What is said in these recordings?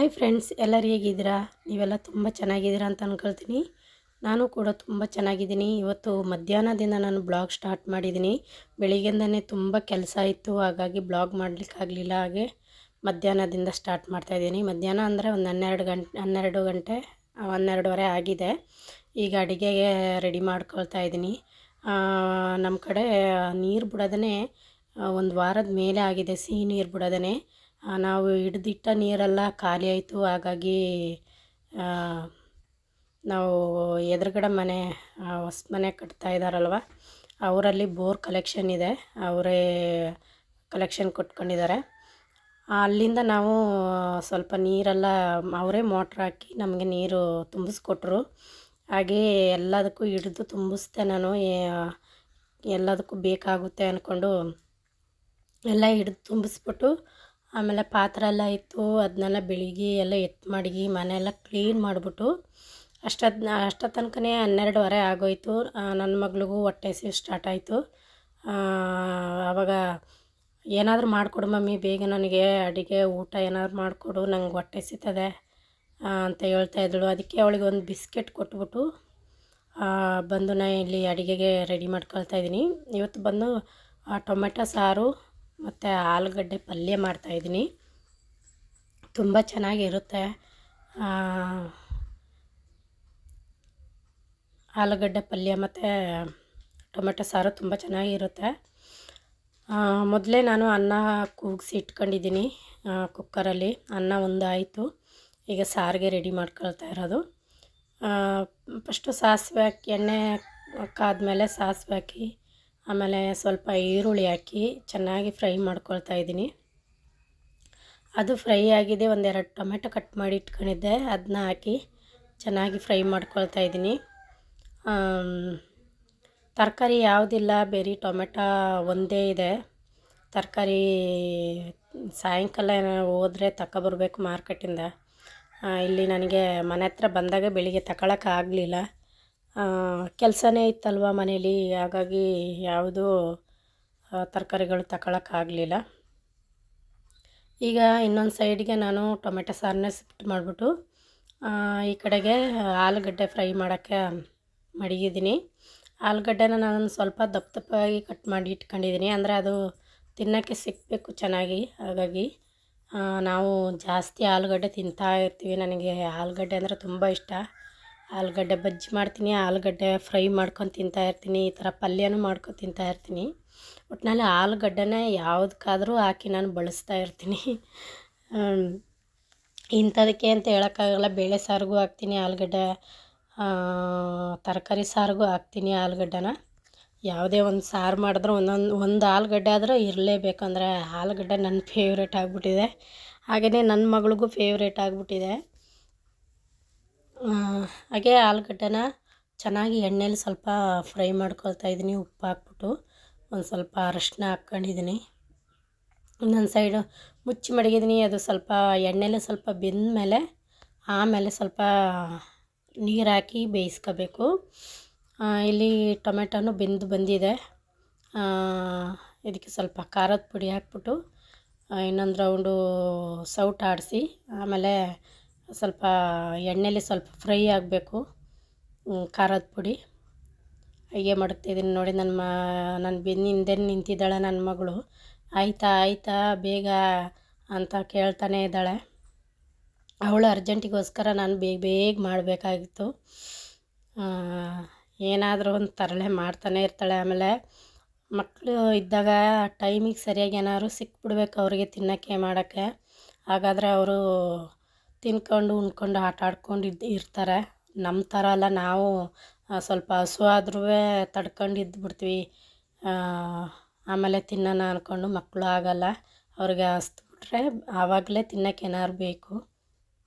Hi friends, ಎಲ್ಲರೂ ಹೇಗಿದ್ದೀರಾ? ನೀವೆಲ್ಲ ತುಂಬ ಚೆನ್ನಾಗಿದ್ದೀರಾ ಅಂತ ಅಂದ್ಕೊಳ್ತೀನಿ. ನಾನು ಕೂಡ ತುಂಬ ಚೆನ್ನಾಗಿದ್ದೀನಿ. ಇವತ್ತು ಮಧ್ಯಾಹ್ನದಿಂದ ನಾನು ಬ್ಲಾಗ್ ಸ್ಟಾರ್ಟ್ ಮಾಡಿದ್ದೀನಿ. ಬೆಳಿಗ್ಗೆಯಿಂದನೇ ತುಂಬ ಕೆಲಸ ಇತ್ತು, ಹಾಗಾಗಿ ಬ್ಲಾಗ್ ಮಾಡಲಿಕ್ಕಾಗಲಿಲ್ಲ. ಹಾಗೆ ಮಧ್ಯಾಹ್ನದಿಂದ ಸ್ಟಾರ್ಟ್ ಮಾಡ್ತಾಯಿದ್ದೀನಿ. ಮಧ್ಯಾಹ್ನ ಅಂದರೆ ಒಂದು 12 ಗಂಟೆ 12:30 ಆಗಿದೆ. ಈಗ ಅಡುಗೆಗೆ ರೆಡಿ ಮಾಡ್ಕೊಳ್ತಾ ಇದ್ದೀನಿ. ನಮ್ಮ ಕಡೆ ನೀರು ಬಿಡೋದೇ ಒಂದು ವಾರದ ಮೇಲೆ ಆಗಿದೆ, ಸಿಹಿ ನೀರು ಬಿಡೋದೇ. ನಾವು ಹಿಡಿದಿಟ್ಟ ನೀರೆಲ್ಲ ಖಾಲಿ ಆಯಿತು. ಹಾಗಾಗಿ ನಾವು ಎದುರುಗಡೆ ಮನೆ ಹೊಸ ಮನೆ ಕಟ್ತಾ ಇದ್ದಾರಲ್ವ, ಅವರಲ್ಲಿ ಬೋರ್ ಕಲೆಕ್ಷನ್ ಇದೆ, ಅವರೇ ಕಲೆಕ್ಷನ್ ಕೊಟ್ಕೊಂಡಿದ್ದಾರೆ. ಅಲ್ಲಿಂದ ನಾವು ಸ್ವಲ್ಪ ನೀರೆಲ್ಲ ಅವರೇ ಮೋಟ್ರ್ ಹಾಕಿ ನಮಗೆ ನೀರು ತುಂಬಿಸ್ಕೊಟ್ರು. ಹಾಗೆ ಎಲ್ಲದಕ್ಕೂ ಹಿಡಿದು ತುಂಬಿಸ್ದೆ ನಾನು. ಎಲ್ಲದಕ್ಕೂ ಬೇಕಾಗುತ್ತೆ ಅಂದ್ಕೊಂಡು ಎಲ್ಲ ಹಿಡಿದು ತುಂಬಿಸ್ಬಿಟ್ಟು, ಆಮೇಲೆ ಪಾತ್ರೆ ಎಲ್ಲ ಇತ್ತು, ಅದನ್ನೆಲ್ಲ ಬೆಳಿಗ್ಗೆ ಎಲ್ಲ ಎತ್ತು ಮಡಗಿ ಮನೆಯೆಲ್ಲ ಕ್ಲೀನ್ ಮಾಡಿಬಿಟ್ಟು ಅಷ್ಟ ತನಕನೇ 12:30 ಆಗೋಯ್ತು. ನನ್ನ ಮಗಳಿಗೂ ಹೊಟ್ಟೆ ಹಸಿವು ಸ್ಟಾರ್ಟ್ ಆಯಿತು. ಆವಾಗ ಏನಾದರೂ ಮಾಡಿಕೊಡು ಮಮ್ಮಿ, ಬೇಗ ನನಗೆ ಅಡುಗೆ ಊಟ ಏನಾದ್ರು ಮಾಡಿಕೊಡು, ನಂಗೆ ಹೊಟ್ಟೆ ಹಸಿತದೆ ಅಂತ ಹೇಳ್ತಾಯಿದ್ದಳು. ಅದಕ್ಕೆ ಅವಳಿಗೆ ಒಂದು ಬಿಸ್ಕೆಟ್ ಕೊಟ್ಬಿಟ್ಟು ಬಂದು ನಾನು ಇಲ್ಲಿ ಅಡುಗೆಗೆ ರೆಡಿ ಮಾಡ್ಕೊಳ್ತಾಯಿದ್ದೀನಿ. ಇವತ್ತು ಬಂದು ಟೊಮೆಟೊ ಸಾರು ಮತ್ತು ಆಲೂಗಡ್ಡೆ ಪಲ್ಯ ಮಾಡ್ತಾಯಿದ್ದೀನಿ. ತುಂಬ ಚೆನ್ನಾಗಿರುತ್ತೆ. ಆಲೂಗಡ್ಡೆ ಪಲ್ಯ ಮತ್ತು ಟೊಮೆಟೊ ಸಾರು ತುಂಬ ಚೆನ್ನಾಗಿರುತ್ತೆ. ಮೊದಲೇ ನಾನು ಅನ್ನ ಕೂಗಿಸಿ ಇಟ್ಕೊಂಡಿದ್ದೀನಿ ಕುಕ್ಕರಲ್ಲಿ. ಅನ್ನ ಒಂದು ಆಯಿತು, ಈಗ ಸಾರಿಗೆ ರೆಡಿ ಮಾಡ್ಕೊಳ್ತಾ ಇರೋದು. ಫಸ್ಟು ಸಾಸಿವೆ ಹಾಕಿ, ಎಣ್ಣೆ ಕಾದ್ಮೇಲೆ ಸಾಸಿವೆ ಹಾಕಿ, ಆಮೇಲೆ ಸ್ವಲ್ಪ ಈರುಳ್ಳಿ ಹಾಕಿ ಚೆನ್ನಾಗಿ ಫ್ರೈ ಮಾಡ್ಕೊಳ್ತಾ ಇದ್ದೀನಿ. ಅದು ಫ್ರೈ ಆಗಿದೆ. ಒಂದೆರಡು ಟೊಮೆಟೊ ಕಟ್ ಮಾಡಿ ಇಟ್ಕೊಂಡಿದ್ದೆ, ಅದನ್ನ ಹಾಕಿ ಚೆನ್ನಾಗಿ ಫ್ರೈ ಮಾಡ್ಕೊಳ್ತಾ ಇದ್ದೀನಿ. ತರಕಾರಿ ಯಾವುದಿಲ್ಲ, ಬೇರೆ ಟೊಮೆಟೊ ಒಂದೇ ಇದೆ. ತರಕಾರಿ ಸಾಯಂಕಾಲ ಹೋದರೆ ತಗೊಬರ್ಬೇಕು ಮಾರ್ಕೆಟಿಂದ. ಇಲ್ಲಿ ನನಗೆ ಮನೆ ಹತ್ರ ಬಂದಾಗ ಬೆಳಿಗ್ಗೆ ತಗೊಳಕ್ಕಾಗಲಿಲ್ಲ, ಕೆಲಸನೇ ಇತ್ತಲ್ವ ಮನೇಲಿ. ಹಾಗಾಗಿ ಯಾವುದೂ ತರಕಾರಿಗಳು ತಗೊಳಕ್ಕಾಗಲಿಲ್ಲ. ಈಗ ಇನ್ನೊಂದು ಸೈಡ್ಗೆ ನಾನು ಟೊಮೆಟೊ ಸಾರನ್ನ ಶಿಫ್ಟ್ ಮಾಡಿಬಿಟ್ಟು ಈ ಕಡೆಗೆ ಆಲೂಗಡ್ಡೆ ಫ್ರೈ ಮಾಡೋಕ್ಕೆ ಮಡಗಿದ್ದೀನಿ. ಆಲೂಗಡ್ಡೆನ ನಾನು ಸ್ವಲ್ಪ ದಪ್ಪದಾಗಿ ಕಟ್ ಮಾಡಿ ಇಟ್ಕೊಂಡಿದ್ದೀನಿ, ಅಂದರೆ ಅದು ತಿನ್ನೋಕ್ಕೆ ಸಿಕ್ಕಬೇಕು ಚೆನ್ನಾಗಿ. ಹಾಗಾಗಿ ನಾವು ಜಾಸ್ತಿ ಆಲೂಗಡ್ಡೆ ತಿಂತಾ ಇರ್ತೀವಿ. ನನಗೆ ಆಲೂಗಡ್ಡೆ ಅಂದರೆ ತುಂಬ ಇಷ್ಟ. ಆಲೂಗಡ್ಡೆ ಬಜ್ಜಿ ಮಾಡ್ತೀನಿ, ಆಲೂಗಡ್ಡೆ ಫ್ರೈ ಮಾಡ್ಕೊಂಡು ತಿಂತಾಯಿರ್ತೀನಿ, ಈ ಥರ ಪಲ್ಯನೂ ಮಾಡ್ಕೊಂಡು ತಿಂತಾಯಿರ್ತೀನಿ. ಒಟ್ಟಿನಲ್ಲಿ ಆಲೂಗಡ್ಡೆನ ಯಾವುದಕ್ಕಾದರೂ ಹಾಕಿ ನಾನು ಬಳಸ್ತಾ ಇರ್ತೀನಿ. ಇಂಥದಕ್ಕೆ ಅಂತ ಹೇಳೋಕ್ಕಾಗಲ್ಲ. ಬೇಳೆ ಸಾರಿಗೂ ಹಾಕ್ತೀನಿ ಆಲೂಗಡ್ಡೆ, ತರಕಾರಿ ಸಾರಿಗೂ ಹಾಕ್ತೀನಿ ಆಲೂಗಡ್ಡೆನ. ಯಾವುದೇ ಒಂದು ಸಾರು ಮಾಡಿದ್ರೂ ಒಂದು ಆಲೂಗಡ್ಡೆ ಆದರೂ ಇರಲೇಬೇಕಂದ್ರೆ ಆಲೂಗಡ್ಡೆ ನನ್ನ ಫೇವ್ರೇಟ್ ಆಗಿಬಿಟ್ಟಿದೆ. ಹಾಗೆಯೇ ನನ್ನ ಮಗಳಿಗೂ ಫೇವ್ರೇಟ್ ಆಗಿಬಿಟ್ಟಿದೆ. ಹಾಗೆ ಆಲೂಗಡ್ಡೆನ ಚೆನ್ನಾಗಿ ಎಣ್ಣೆಲಿ ಸ್ವಲ್ಪ ಫ್ರೈ ಮಾಡ್ಕೊಳ್ತಾ ಇದ್ದೀನಿ, ಉಪ್ಪು ಹಾಕ್ಬಿಟ್ಟು. ಒಂದು ಸ್ವಲ್ಪ ಅರಶಿನ ಹಾಕ್ಕೊಂಡಿದ್ದೀನಿ. ಇನ್ನೊಂದು ಸೈಡು ಮುಚ್ಚಿ ಮಡಗಿದ್ದೀನಿ. ಅದು ಸ್ವಲ್ಪ ಎಣ್ಣೆಲಿ ಸ್ವಲ್ಪ ಬೆಂದಮೇಲೆ ಆಮೇಲೆ ಸ್ವಲ್ಪ ನೀರು ಹಾಕಿ ಬೇಯಿಸ್ಕೋಬೇಕು. ಇಲ್ಲಿ ಟೊಮೆಟೊನು ಬೆಂದು ಬಂದಿದೆ. ಇದಕ್ಕೆ ಸ್ವಲ್ಪ ಖಾರದ ಪುಡಿ ಹಾಕ್ಬಿಟ್ಟು ಇನ್ನೊಂದು ರೌಂಡು ಸೌಟ್ ಆಡಿಸಿ, ಆಮೇಲೆ ಸ್ವಲ್ಪ ಎಣ್ಣೆಲಿ ಸ್ವಲ್ಪ ಫ್ರೈ ಆಗಬೇಕು ಖಾರದ ಪುಡಿ. ಹೀಗೆ ಮಾಡ್ತಾಯಿದ್ದೀನಿ ನೋಡಿ. ನನ್ನ ಬೆನ್ನ ಹಿಂದೆ ನಿಂತಿದ್ದಾಳೆ ನನ್ನ ಮಗಳು. ಆಯಿತಾ ಬೇಗ ಅಂತ ಕೇಳ್ತಾನೆ ಇದ್ದಾಳೆ. ಅವಳು ಅರ್ಜೆಂಟಿಗೋಸ್ಕರ ನಾನು ಬೇಗ ಮಾಡಬೇಕಾಗಿತ್ತು. ಏನಾದರೂ ಒಂದು ತರಲೆ ಮಾಡ್ತಾನೆ ಇರ್ತಾಳೆ. ಆಮೇಲೆ ಮಕ್ಕಳು ಇದ್ದಾಗ ಟೈಮಿಗೆ ಸರಿಯಾಗಿ ಏನಾದ್ರು ಸಿಕ್ಬಿಡ್ಬೇಕು ಅವ್ರಿಗೆ ತಿನ್ನೋಕ್ಕೆ ಮಾಡೋಕ್ಕೆ. ಹಾಗಾದರೆ ಅವರು ತಿನ್ಕೊಂಡು ಉಣ್ಕೊಂಡು ಆಟ ಆಡ್ಕೊಂಡು ಇರ್ತಾರೆ. ನಮ್ಮ ಥರ ಅಲ್ಲ, ನಾವು ಸ್ವಲ್ಪ ಹಸು ಆದ್ರೂ ತಡ್ಕೊಂಡು ಇದ್ದುಬಿಡ್ತೀವಿ. ಆಮೇಲೆ ತಿನ್ನೋಣ ಅಂದ್ಕೊಂಡು ಮಕ್ಕಳು ಆಗಲ್ಲ, ಅವ್ರಿಗೆ ಹಸ್ದುಬಿಟ್ರೆ ಆವಾಗಲೇ ತಿನ್ನೋಕ್ಕೆ ಏನಾದ್ರು ಬೇಕು.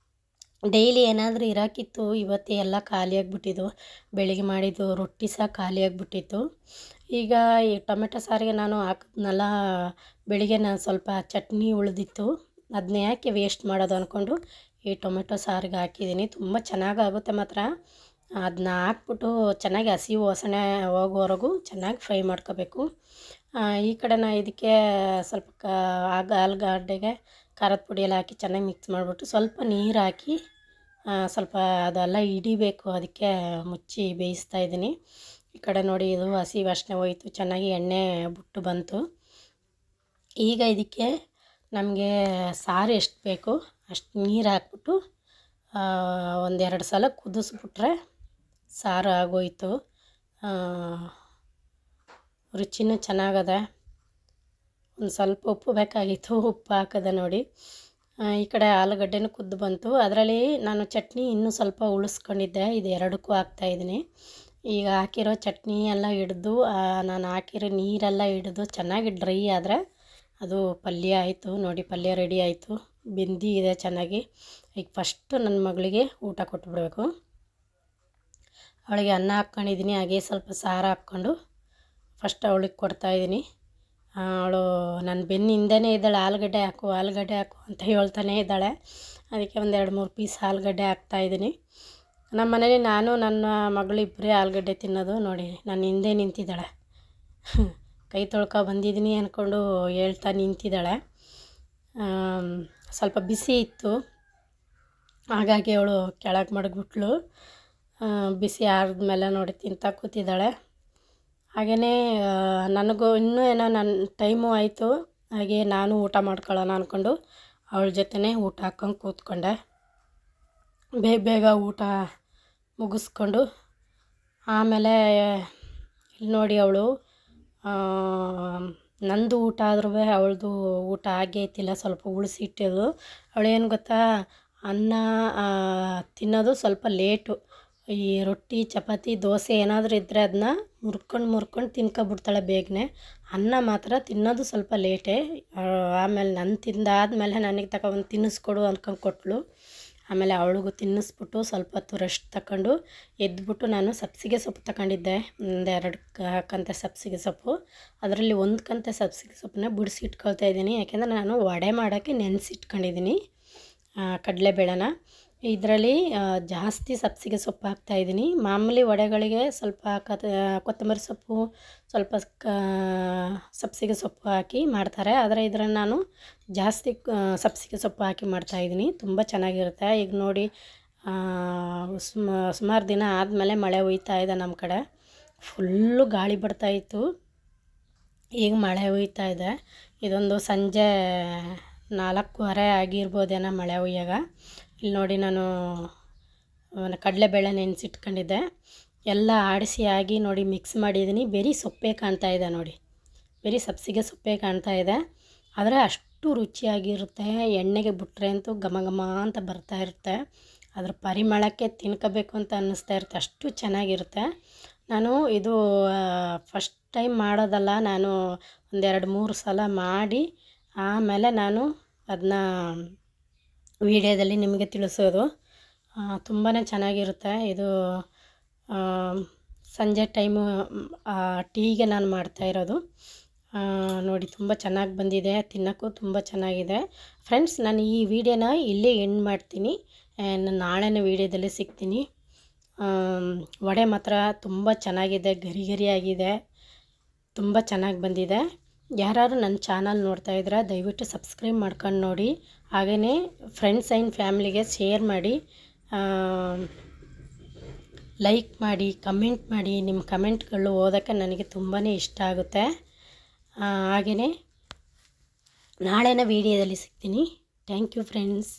ಡೈಲಿ ಏನಾದರೂ ಇರೋಕ್ಕಿತ್ತು, ಇವತ್ತು ಎಲ್ಲ ಖಾಲಿಯಾಗಿಬಿಟ್ಟಿದ್ದು. ಬೆಳಿಗ್ಗೆ ಮಾಡಿದ್ದು ರೊಟ್ಟಿ ಸಹ ಖಾಲಿಯಾಗಿಬಿಟ್ಟಿತ್ತು. ಈಗ ಈ ಟೊಮೆಟೊ ಸಾರಿಗೆ ನಾನು ಹಾಕಿದ್ನಲ್ಲ, ಬೆಳಿಗ್ಗೆ ನಾನು ಸ್ವಲ್ಪ ಚಟ್ನಿ ಉಳಿದಿತ್ತು, ಅದನ್ನೇ ಯಾಕೆ ವೇಸ್ಟ್ ಮಾಡೋದು ಅಂದ್ಕೊಂಡು ಈ ಟೊಮೆಟೊ ಸಾರಿಗೆ ಹಾಕಿದ್ದೀನಿ. ತುಂಬ ಚೆನ್ನಾಗಾಗುತ್ತೆ ಮಾತ್ರ. ಅದನ್ನ ಹಾಕ್ಬಿಟ್ಟು ಚೆನ್ನಾಗಿ ಹಸಿ ವಾಸನೆ ಹೋಗೋವರೆಗೂ ಚೆನ್ನಾಗಿ ಫ್ರೈ ಮಾಡ್ಕೋಬೇಕು. ಈ ಕಡೆ ನಾನು ಇದಕ್ಕೆ ಸ್ವಲ್ಪ ಆಲೂಗಡ್ಡೆಗೆ ಖಾರದ ಪುಡಿ ಎಲ್ಲ ಹಾಕಿ ಚೆನ್ನಾಗಿ ಮಿಕ್ಸ್ ಮಾಡಿಬಿಟ್ಟು ಸ್ವಲ್ಪ ನೀರು ಹಾಕಿ ಸ್ವಲ್ಪ ಅದೆಲ್ಲ ಹಿಡಿಬೇಕು, ಅದಕ್ಕೆ ಮುಚ್ಚಿ ಬೇಯಿಸ್ತಾ ಇದ್ದೀನಿ. ಈ ಕಡೆ ನೋಡಿ ಇದು ಹಸಿ ವಾಸನೆ ಹೋಯಿತು, ಚೆನ್ನಾಗಿ ಎಣ್ಣೆ ಬಿಟ್ಟು ಬಂತು. ಈಗ ಇದಕ್ಕೆ ನಮಗೆ ಸಾರು ಎಷ್ಟು ಬೇಕು ಅಷ್ಟು ನೀರು ಹಾಕ್ಬಿಟ್ಟು ಒಂದೆರಡು ಸಲ ಕುದಿಸ್ಬಿಟ್ರೆ ಸಾರು ಆಗೋಯ್ತು. ರುಚಿನೂ ಚೆನ್ನಾಗದೆ. ಒಂದು ಸ್ವಲ್ಪ ಉಪ್ಪು ಬೇಕಾಗಿತ್ತು, ಉಪ್ಪು ಹಾಕದೆ ನೋಡಿ. ಈ ಕಡೆ ಆಲೂಗಡ್ಡೆನೂ ಕುದ್ದು ಬಂತು. ಅದರಲ್ಲಿ ನಾನು ಚಟ್ನಿ ಇನ್ನೂ ಸ್ವಲ್ಪ ಉಳಿಸ್ಕೊಂಡಿದ್ದೆ, ಇದು ಎರಡಕ್ಕೂ ಹಾಕ್ತಾಯಿದ್ದೀನಿ. ಈಗ ಹಾಕಿರೋ ಚಟ್ನಿ ಎಲ್ಲ ಹಿಡ್ದು ನಾನು ಹಾಕಿರೋ ನೀರೆಲ್ಲ ಹಿಡಿದು ಚೆನ್ನಾಗಿ ಡ್ರೈ ಆದರೆ ಅದು ಪಲ್ಯ ಆಯಿತು ನೋಡಿ. ಪಲ್ಯ ರೆಡಿ ಆಯಿತು, ಬೆಂದಿದೆ ಚೆನ್ನಾಗಿ. ಈಗ ಫಸ್ಟು ನನ್ನ ಮಗಳಿಗೆ ಊಟ ಕೊಟ್ಬಿಡ್ಬೇಕು. ಅವಳಿಗೆ ಅನ್ನ ಹಾಕ್ಕೊಂಡಿದ್ದೀನಿ, ಹಾಗೆ ಸ್ವಲ್ಪ ಸಾರು ಹಾಕ್ಕೊಂಡು ಫಸ್ಟ್ ಅವಳಿಗೆ ಕೊಡ್ತಾಯಿದ್ದೀನಿ. ಅವಳು ನನ್ನ ಬೆನ್ನ ಹಿಂದೆನೇ ಇದ್ದಾಳೆ, ಆಲೂಗಡ್ಡೆ ಹಾಕು ಆಲೂಗಡ್ಡೆ ಹಾಕು ಅಂತ ಹೇಳ್ತಾನೇ ಇದ್ದಾಳೆ. ಅದಕ್ಕೆ ಒಂದು 2-3 ಪೀಸ್ ಆಲೂಗಡ್ಡೆ ಹಾಕ್ತಾಯಿದ್ದೀನಿ. ನಮ್ಮ ಮನೇಲಿ ನಾನು ನನ್ನ ಮಗಳು ಇಬ್ಬರೇ ಆಲೂಗಡ್ಡೆ ತಿನ್ನೋದು ನೋಡಿ. ನನ್ನ ಹಿಂದೆ ನಿಂತಿದ್ದಾಳೆ, ಕೈ ತೊಳ್ಕೊ ಬಂದಿದ್ದೀನಿ ಅಂದ್ಕೊಂಡು ಹೇಳ್ತಾ ನಿಂತಿದ್ದಾಳೆ. ಸ್ವಲ್ಪ ಬಿಸಿ ಇತ್ತು, ಹಾಗಾಗಿ ಅವಳು ಕೆಳಗೆ ಮಡಗ್ಬಿಟ್ಲು. ಬಿಸಿ ಆರಿದ್ಮೇಲೆ ನೋಡಿ ತಿಂತಾ ಕೂತಿದ್ದಾಳೆ. ಹಾಗೆಯೇ ನನಗೂ ಇನ್ನೂ ಏನೋ ನನ್ನ ಟೈಮು ಆಯಿತು, ಹಾಗೆ ನಾನು ಊಟ ಮಾಡ್ಕೊಳ್ಳೋಣ ಅಂದ್ಕೊಂಡು ಅವಳ ಜೊತೆನೇ ಊಟ ಹಾಕ್ಕೊಂಡು ಕೂತ್ಕೊಂಡೆ. ಬೇಗ ಊಟ ಮುಗಿಸ್ಕೊಂಡು ಆಮೇಲೆ ಇಲ್ಲಿ ನೋಡಿ ಅವಳು ನಂದು ಊಟ ಆದ್ರೂ ಅವಳದು ಊಟ ಆಗೇ ಇತ್ತಿಲ್ಲ, ಸ್ವಲ್ಪ ಉಳಿಸಿಟ್ಟಿದ್ದು. ಅವಳೇನು ಗೊತ್ತಾ, ಅನ್ನ ತಿನ್ನೋದು ಸ್ವಲ್ಪ ಲೇಟು. ಈ ರೊಟ್ಟಿ ಚಪಾತಿ ದೋಸೆ ಏನಾದರೂ ಇದ್ದರೆ ಅದನ್ನ ಮುರ್ಕೊಂಡು ತಿನ್ಕೊಬಿಡ್ತಾಳೆ ಬೇಗನೆ. ಅನ್ನ ಮಾತ್ರ ತಿನ್ನೋದು ಸ್ವಲ್ಪ ಲೇಟೇ. ಆಮೇಲೆ ನಾನು ತಿಂದಾದ್ಮೇಲೆ ನನಗೆ ತಗೊಬಂದು ತಿನ್ನಿಸ್ಕೊಡು ಅಂದ್ಕೊಂಡು ಕೊಟ್ಟಳು. ಆಮೇಲೆ ಅವಳಿಗೂ ತಿನ್ನಿಸ್ಬಿಟ್ಟು ಸ್ವಲ್ಪ ಹೊತ್ತು ರೆಸ್ಟ್ ತಗೊಂಡು ಎದ್ಬಿಟ್ಟು ನಾನು ಸಬ್ಸಿಗೆ ಸೊಪ್ಪು ತಗೊಂಡಿದ್ದೆ, 2 ಕಂತೆ ಸಬ್ಸಿಗೆ ಸೊಪ್ಪು. ಅದರಲ್ಲಿ 1 ಕಂತೆ ಸಬ್ಸಿಗೆ ಸೊಪ್ಪನ್ನ ಬಿಡಿಸಿ ಇಟ್ಕೊಳ್ತಾಯಿದ್ದೀನಿ, ಯಾಕೆಂದರೆ ನಾನು ವಡೆ ಮಾಡೋಕ್ಕೆ ನೆನೆಸಿಟ್ಕೊಂಡಿದ್ದೀನಿ ಕಡಲೆಬೇಳೆನ. ಇದರಲ್ಲಿ ಜಾಸ್ತಿ ಸಬ್ಸಿಗೆ ಸೊಪ್ಪು ಹಾಕ್ತಾಯಿದ್ದೀನಿ. ಮಾಮೂಲಿ ವಡೆಗಳಿಗೆ ಸ್ವಲ್ಪ ಕೊತ್ತಂಬರಿ ಸೊಪ್ಪು, ಸ್ವಲ್ಪ ಸಬ್ಸಿಗೆ ಸೊಪ್ಪು ಹಾಕಿ ಮಾಡ್ತಾರೆ, ಆದರೆ ಇದರಲ್ಲಿ ನಾನು ಜಾಸ್ತಿ ಸಬ್ಸಿಗೆ ಸೊಪ್ಪು ಹಾಕಿ ಮಾಡ್ತಾಯಿದ್ದೀನಿ. ತುಂಬ ಚೆನ್ನಾಗಿರುತ್ತೆ. ಈಗ ನೋಡಿ ಸುಮಾರು ದಿನ ಆದಮೇಲೆ ಮಳೆ ಹುಯ್ತಾ ಇದೆ ನಮ್ಮ ಕಡೆ. ಫುಲ್ಲು ಗಾಳಿ ಬರ್ತಾಯಿತ್ತು, ಈಗ ಮಳೆ ಹುಯ್ತಾ ಇದೆ. ಇದೊಂದು ಸಂಜೆ 4:15 ಆಗಿರ್ಬೋದೇನೋ ಮಳೆ ಹುಯ್ಯಾಗ. ಇಲ್ಲಿ ನೋಡಿ ನಾನು ಕಡಲೆಬೇಳೆ ನೆನೆಸಿಟ್ಕೊಂಡಿದ್ದೆ, ಎಲ್ಲ ಆಡಿಸಿ ಆಗಿ ನೋಡಿ ಮಿಕ್ಸ್ ಮಾಡಿದ್ದೀನಿ. ಬರೀ ಸೊಪ್ಪೇ ಕಾಣ್ತಾ ಇದೆ ನೋಡಿ, ಬರೀ ಸಬ್ಸಿಗೆ ಸೊಪ್ಪೇ ಕಾಣ್ತಾ ಇದೆ, ಆದರೆ ಅಷ್ಟು ರುಚಿಯಾಗಿರುತ್ತೆ. ಎಣ್ಣೆಗೆ ಬಿಟ್ಟರೆ ಅಂತೂ ಘಮ ಘಮ ಅಂತ ಬರ್ತಾ ಇರುತ್ತೆ. ಅದ್ರ ಪರಿಮಳಕ್ಕೆ ತಿನ್ಕೋಬೇಕು ಅಂತ ಅನ್ನಿಸ್ತಾ ಇರುತ್ತೆ, ಅಷ್ಟು ಚೆನ್ನಾಗಿರುತ್ತೆ. ನಾನು ಇದು ಫಸ್ಟ್ ಟೈಮ್ ಮಾಡೋದಲ್ಲ, ನಾನು 1-2-3 ಸಲ ಮಾಡಿ ಆಮೇಲೆ ನಾನು ಅದನ್ನ ವಿಡಿಯೋದಲ್ಲಿ ನಿಮಗೆ ತಿಳಿಸೋದು. ತುಂಬಾ ಚೆನ್ನಾಗಿರುತ್ತೆ ಇದು. ಸಂಜೆ ಟೈಮು ಟೀಗೆ ನಾನು ಮಾಡ್ತಾಯಿರೋದು ನೋಡಿ. ತುಂಬ ಚೆನ್ನಾಗಿ ಬಂದಿದೆ, ತಿನ್ನೋಕ್ಕೂ ತುಂಬ ಚೆನ್ನಾಗಿದೆ. ಫ್ರೆಂಡ್ಸ್, ನಾನು ಈ ವಿಡಿಯೋನ ಇಲ್ಲೇ ಎಂಡ್ ಮಾಡ್ತೀನಿ. ನಾನು ನಾಳೆನ ವಿಡಿಯೋದಲ್ಲಿ ಸಿಗ್ತೀನಿ. ವಡೆ ಮಾತ್ರ ತುಂಬ ಚೆನ್ನಾಗಿದೆ, ಗರಿ ಗರಿಯಾಗಿದೆ, ತುಂಬ ಚೆನ್ನಾಗಿ ಬಂದಿದೆ. ಯಾರು ನನ್ನ ಚಾನಲ್ ನೋಡ್ತಾ ಇದ್ರೆ ದಯವಿಟ್ಟು ಸಬ್ಸ್ಕ್ರೈಬ್ ಮಾಡ್ಕೊಂಡು ನೋಡಿ. ಹಾಗೆಯೇ ಫ್ರೆಂಡ್ಸ್ ಆ್ಯಂಡ್ ಫ್ಯಾಮ್ಲಿಗೆ ಶೇರ್ ಮಾಡಿ, ಲೈಕ್ ಮಾಡಿ, ಕಮೆಂಟ್ ಮಾಡಿ. ನಿಮ್ಮ ಕಮೆಂಟ್ಗಳು ಓದೋಕ್ಕೆ ನನಗೆ ತುಂಬಾ ಇಷ್ಟ ಆಗುತ್ತೆ. ಹಾಗೆಯೇ ನಾಳೆನ ವಿಡಿಯೋದಲ್ಲಿ ಸಿಗ್ತೀನಿ. Thank you friends.